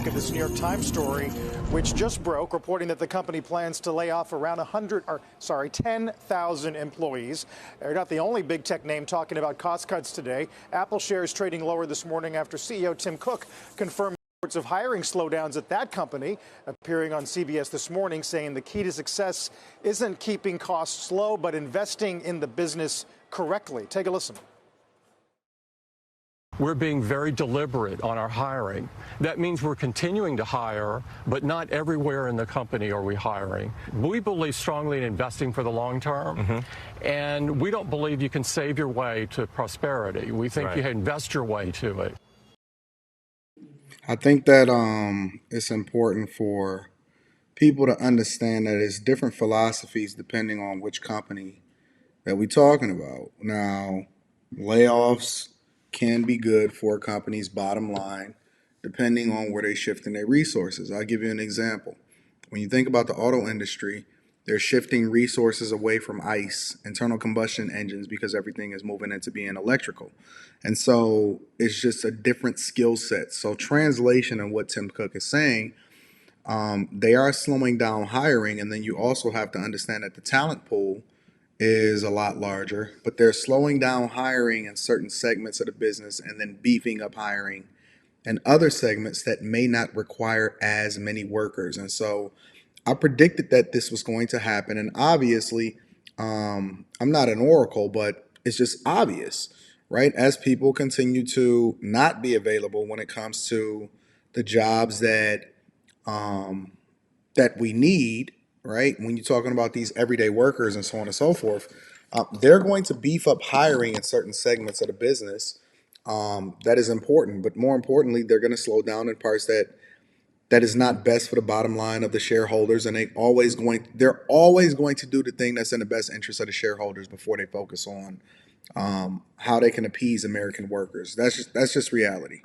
Of this New York Times story, which just broke, reporting that the company plans to lay off around 10,000 employees. They're not the only big tech name talking about cost cuts today. Apple shares trading lower this morning after CEO Tim Cook confirmed reports of hiring slowdowns at that company, appearing on CBS this morning, saying the key to success isn't keeping costs low, but investing in the business correctly. Take a listen. We're being very deliberate on our hiring. That means we're continuing to hire, but not everywhere in the company are we hiring. We believe strongly in investing for the long term, and we don't believe you can save your way to prosperity. We think you invest your way to it. I think that it's important for people to understand that it's different philosophies depending on which company that we're talking about. Now, layoffs can be good for a company's bottom line, depending on where they're shifting their resources. I'll give you an example. When you think about the auto industry, they're shifting resources away from ICE, internal combustion engines, because everything is moving into being electrical. And so it's just a different skill set. So translation of what Tim Cook is saying, they are slowing down hiring. And then you also have to understand that the talent pool is a lot larger, but they're slowing down hiring in certain segments of the business and then beefing up hiring in other segments that may not require as many workers. And so I predicted that this was going to happen. And obviously, I'm not an oracle, but it's just obvious, right? As people continue to not be available when it comes to the jobs that we need, right? When you're talking about these everyday workers and so on and so forth, they're going to beef up hiring in certain segments of the business. That is important, but more importantly, they're going to slow down in parts that is not best for the bottom line of the shareholders, and they're always going to do the thing that's in the best interest of the shareholders before they focus on how they can appease American workers. That's just reality.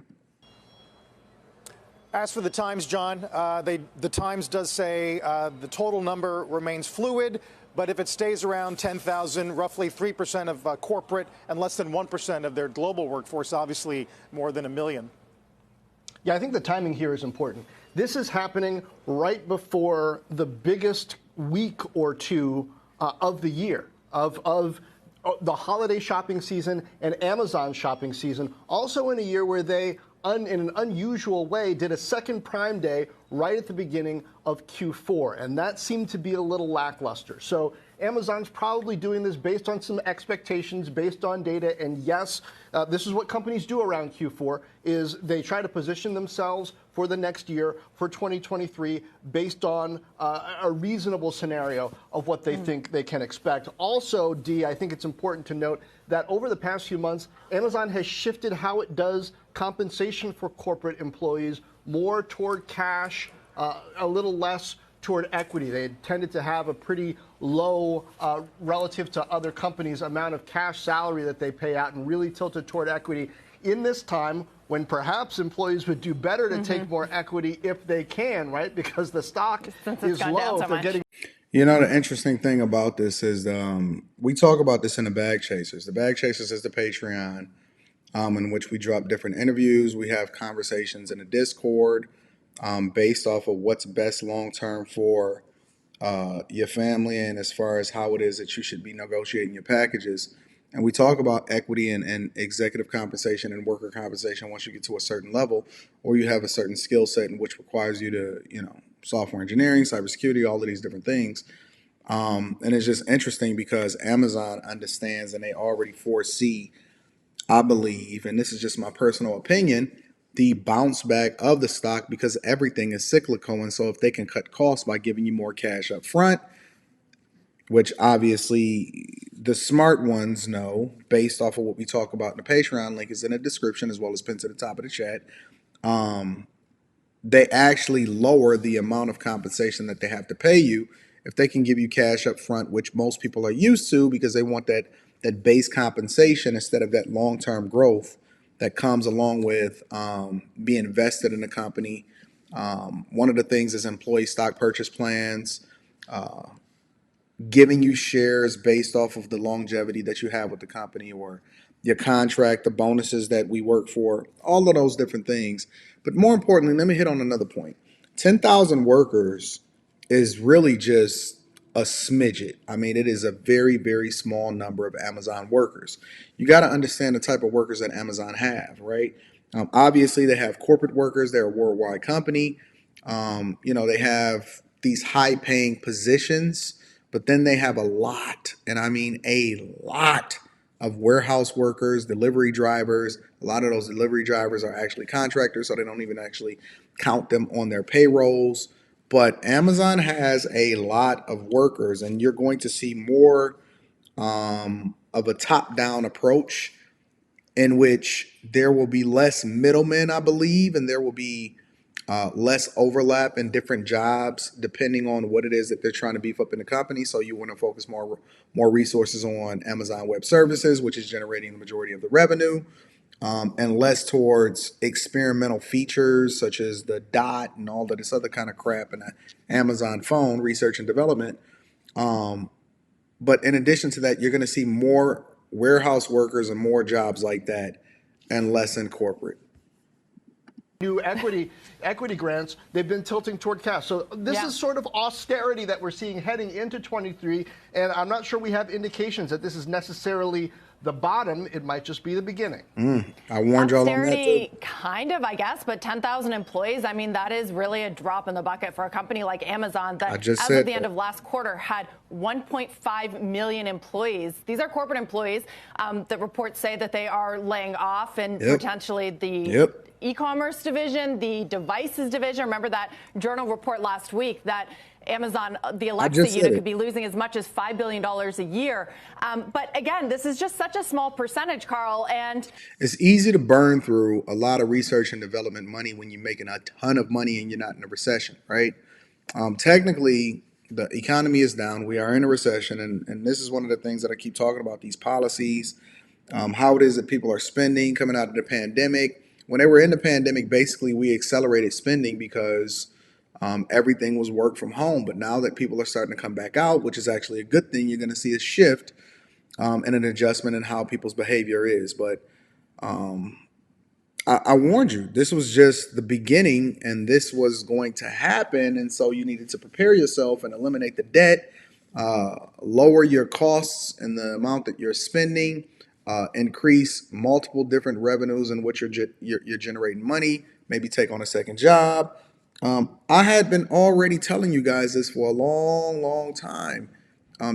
As for the Times, John, the Times does say the total number remains fluid, but if it stays around 10,000, roughly 3% of corporate and less than 1% of their global workforce, obviously more than 1 million. Yeah, I think the timing here is important. This is happening right before the biggest week or two of the year, of the holiday shopping season and Amazon shopping season, also in a year where they, in an unusual way, did a second Prime Day right at the beginning of Q4, and that seemed to be a little lackluster. So Amazon's probably doing this based on some expectations, based on data, and yes, this is what companies do around Q4, is they try to position themselves for the next year, for 2023, based on a reasonable scenario of what they think they can expect. Also, Dee, I think it's important to note that over the past few months, Amazon has shifted how it does compensation for corporate employees more toward cash, a little less toward equity. They tended to have a pretty low, relative to other companies, amount of cash salary that they pay out, and really tilted toward equity. In this time, when perhaps employees would do better to take more equity if they can, right? Because the stock is low. So getting. You know, the interesting thing about this is we talk about this in the Bag Chasers. The Bag Chasers is the Patreon in which we drop different interviews. We have conversations in the Discord based off of what's best long-term for your family and as far as how it is that you should be negotiating your packages. And we talk about equity and executive compensation and worker compensation once you get to a certain level, or you have a certain skill set in which requires you to, software engineering, cybersecurity, all of these different things. And it's just interesting because Amazon understands and they already foresee, I believe, and this is just my personal opinion, the bounce back of the stock because everything is cyclical. And so if they can cut costs by giving you more cash up front, which obviously the smart ones know based off of what we talk about in the Patreon, link is in the description as well as pinned to the top of the chat. They actually lower the amount of compensation that they have to pay you if they can give you cash up front, which most people are used to because they want that base compensation instead of that long-term growth that comes along with being invested in the company. One of the things is employee stock purchase plans, giving you shares based off of the longevity that you have with the company or your contract, the bonuses that we work for, all of those different things. But more importantly, let me hit on another point. 10,000 workers is really just a smidget. I mean, it is a very, very small number of Amazon workers. You got to understand the type of workers that Amazon have, right? Obviously, they have corporate workers. They're a worldwide company. They have these high-paying positions, but then they have a lot, and I mean a lot, of warehouse workers, delivery drivers. A lot of those delivery drivers are actually contractors, so they don't even actually count them on their payrolls. But Amazon has a lot of workers, and you're going to see more of a top-down approach in which there will be less middlemen, I believe, and there will be less overlap in different jobs depending on what it is that they're trying to beef up in the company. So you want to focus more resources on Amazon Web Services, which is generating the majority of the revenue, and less towards experimental features such as the dot and all of this other kind of crap in the Amazon phone, research and development. But in addition to that, you're going to see more warehouse workers and more jobs like that and less in corporate. New equity grants, they've been tilting toward cash. So this is sort of austerity that we're seeing heading into 23, and I'm not sure we have indications that this is necessarily the bottom. It might just be the beginning. I warned y'all on that too. Austerity, kind of, I guess, but 10,000 employees, I mean, that is really a drop in the bucket for a company like Amazon that, as of the end of last quarter, had 1.5 million employees. These are corporate employees. The reports say that they are laying off and potentially the e-commerce division, the devices division. Remember that journal report last week that Amazon, the Alexa unit, could be losing as much as $5 billion a year. But again, this is just such a small percentage, Carl. And it's easy to burn through a lot of research and development money when you're making a ton of money and you're not in a recession, right? Technically, the economy is down. We are in a recession. And this is one of the things that I keep talking about, these policies, how it is that people are spending coming out of the pandemic. When they were in the pandemic, basically, we accelerated spending because everything was work from home. But now that people are starting to come back out, which is actually a good thing, you're going to see a shift and an adjustment in how people's behavior is. But I warned you, this was just the beginning and this was going to happen. And so you needed to prepare yourself and eliminate the debt, lower your costs and the amount that you're spending, increase multiple different revenues in which you're generating money, maybe take on a second job. I had been already telling you guys this for a long, long time.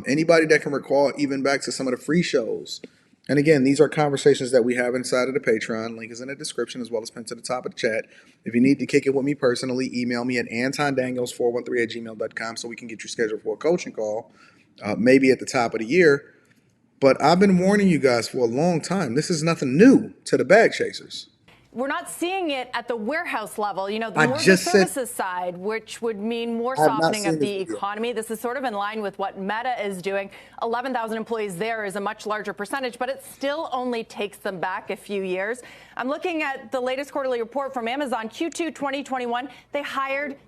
Anybody that can recall, even back to some of the free shows. And again, these are conversations that we have inside of the Patreon. Link is in the description as well as pinned to the top of the chat. If you need to kick it with me personally, email me at antondaniels413@gmail.com so we can get you scheduled for a coaching call, maybe at the top of the year. But I've been warning you guys for a long time. This is nothing new to the bag chasers. we're not seeing it at the warehouse level, the more the services side, which would mean more softening of the economy. This is sort of in line with what Meta is doing. 11,000 employees there is a much larger percentage, but it still only takes them back a few years. I'm looking at the latest quarterly report from Amazon, Q2 2021. They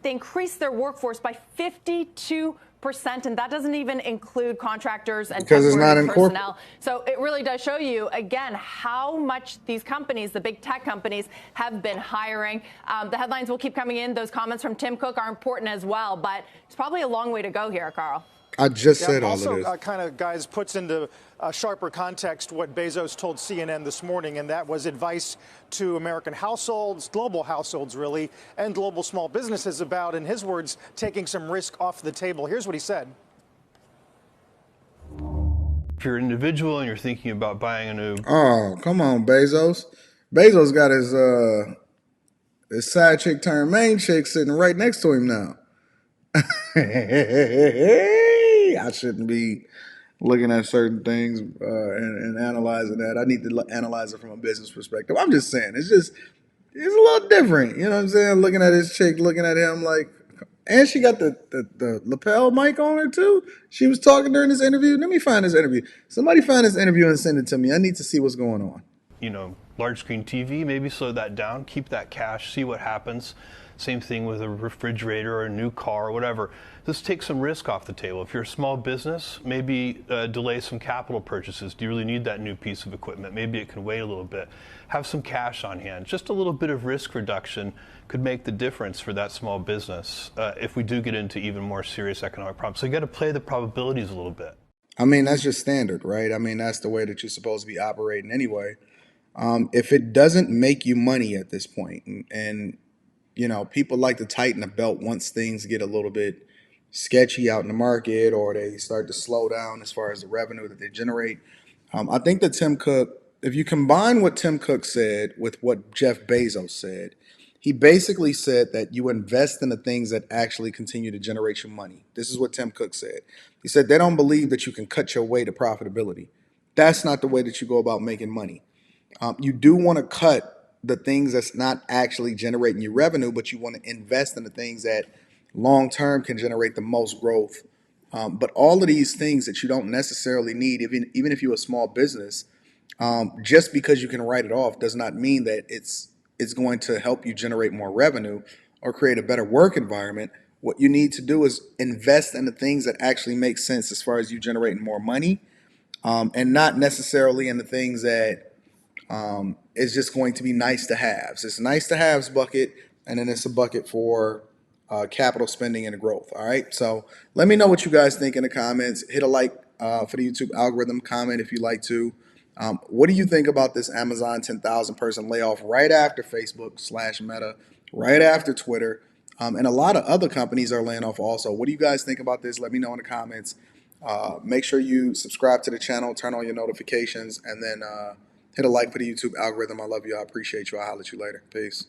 increased their workforce by 52%, and that doesn't even include contractors and temporary personnel. So it really does show you, again, how much these companies, the big tech companies, have been hiring. The headlines will keep coming in. Those comments from Tim Cook are important as well, but it's probably a long way to go here, Carl. I just said all also, of this. Kind of, guys, puts into sharper context what Bezos told CNN this morning, and that was advice to American households, global households, really, and global small businesses about, in his words, taking some risk off the table. Here's what he said. If you're an individual and you're thinking about buying a new... Oh, come on, Bezos. Bezos got his side chick turned main chick sitting right next to him now. I shouldn't be looking at certain things and analyzing that. I need to analyze it from a business perspective. I'm just saying, it's a little different. You know what I'm saying? Looking at his chick, looking at him like, and she got the lapel mic on her too. She was talking during this interview. Let me find this interview. Somebody find this interview and send it to me. I need to see what's going on. Large screen TV, maybe slow that down, keep that cash, see what happens. Same thing with a refrigerator or a new car or whatever. This takes some risk off the table. If you're a small business, maybe delay some capital purchases. Do you really need that new piece of equipment? Maybe it can wait a little bit. Have some cash on hand. Just a little bit of risk reduction could make the difference for that small business if we do get into even more serious economic problems. So you got to play the probabilities a little bit. I mean, that's just standard, right? I mean, that's the way that you're supposed to be operating anyway. If it doesn't make you money at this point, and you know, people like to tighten the belt once things get a little bit sketchy out in the market or they start to slow down as far as the revenue that they generate. I think that Tim Cook, if you combine what Tim Cook said with what Jeff Bezos said, he basically said that you invest in the things that actually continue to generate you money. This is what Tim Cook said. He said they don't believe that you can cut your way to profitability. That's not the way that you go about making money. You do want to cut the things that's not actually generating you revenue, but you want to invest in the things that long term can generate the most growth. But all of these things that you don't necessarily need, even if you're a small business, just because you can write it off does not mean that it's going to help you generate more revenue or create a better work environment. What you need to do is invest in the things that actually make sense as far as you generating more money, and not necessarily in the things that is just going to be nice to haves. It's nice to haves bucket, and then it's a bucket for capital spending and growth. All right. So let me know what you guys think in the comments. Hit a like for the YouTube algorithm. Comment if you like to. What do you think about this Amazon 10,000 person layoff right after Facebook/Meta, right after Twitter, and a lot of other companies are laying off also? What do you guys think about this? Let me know in the comments. Make sure you subscribe to the channel, turn on your notifications, and then hit a like for the YouTube algorithm. I love you. I appreciate you. I'll holler at you later. Peace.